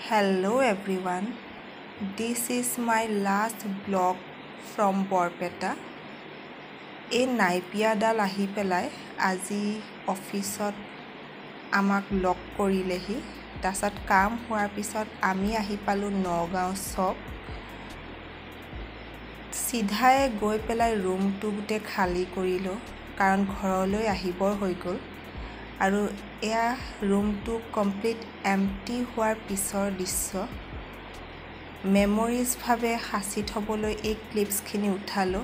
Hello everyone, this is my last vlog from Borpeta. এই নাইপিয়াডাল আহি পেলাই আজি অফিসত আমাক লক কৰিলেহি তাছত কাম হোৱাৰ পিছত আমি আহি পালো নগাঁও চক সিধাই গৈ পেলাই ৰুমটো গুটে খালি কৰিলো কাৰণ ঘৰলৈ আহিবৰ হৈ গল আৰু এয়া ৰুমটো কমপ্লিট এম্পটি হোৱাৰ পিছৰ দৃশ্য মেমৰিজ ভাবে হাসি থবলৈ এই ক্লিপছখিনি উঠালো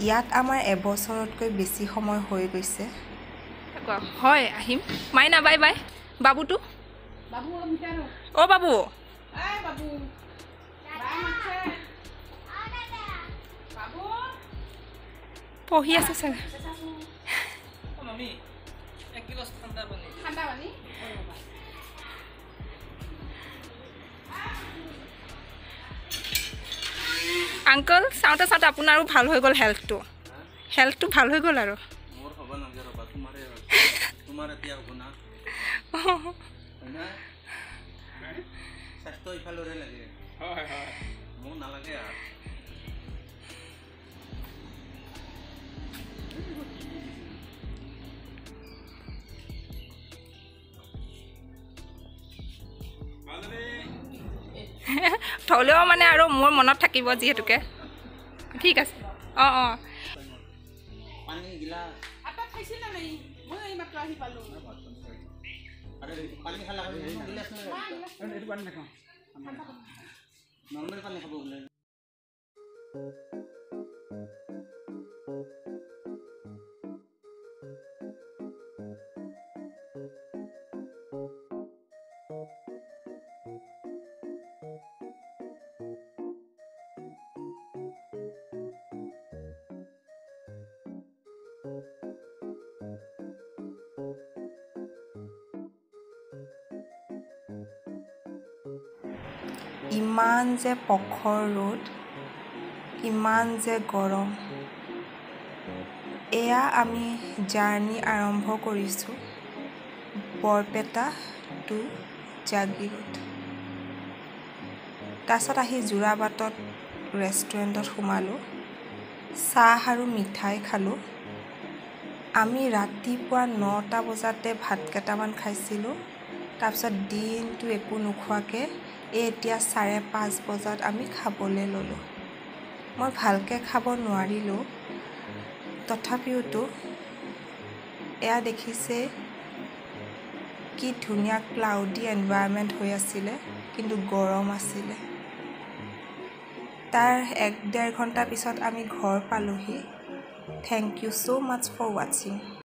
ইয়াত আমাৰ এবছৰতকৈ বেছি সময় হৈ গৈছে হয় আহিম মাইনা বাই বাই বাবুটো বাবু মিটানো ও বাবু এই বাবু বাই মাছে বাবু পঢ়ি আছে স্যার ও মামি 1 গিলাস ঠান্ডা পানি আঙ্কল চাওঁতে চাওঁতে আপোনাৰো ভাল হৈ গ'ল হেল্থটো ভাল হৈ গ'ল আৰু মোৰ হবা না ৰবা তোমাৰ এতিয়া হব না না স্বাস্থ্য ইফালৰে লাগে হয় হয় মোৰ নালাগে আৰ থলেও মানে আৰু মোৰ মনত থাকিব যিহেতুকে ঠিক আছে পানী গিলাস আটা খাইছি না নাই মই এই মাত্ৰ আহি পালো আরে পানী খালা গিলাস না এইটো পানী নাখাও নরমাল পানী খাব বলে ইমান যে পখৰ ৰ'দ ইমান যে গৰম এয়া আমি জাৰ্নি আৰম্ভ কৰিছোঁ বৰপেটা টু জাগিৰোড তাছত আহি যোৰাবাটত ৰেষ্টুৰেণ্টত সোমালোঁ চাহ আৰু মিঠাই খালোঁ আমি ৰাতিপুৱা 9টা বজাতে ভাত কেইটামান খাইছিলোঁ তাৰপিছত দিনটো একো নোখোৱাকৈ এতিয়া 5:30 বজাত আমি খাবলৈ ললোঁ মই ভালকৈ খাব নোৱাৰিলোঁ তথাপিওতো এয়া দেখিছে কি ধুনীয়া ক্লাউডি এনভাইৰনমেণ্ট হৈ আছিলে কিন্তু গৰম আছিলে তাৰ 1-1.5 ঘণ্টা পিছত আমি ঘৰ পালোহি thank you so much for watching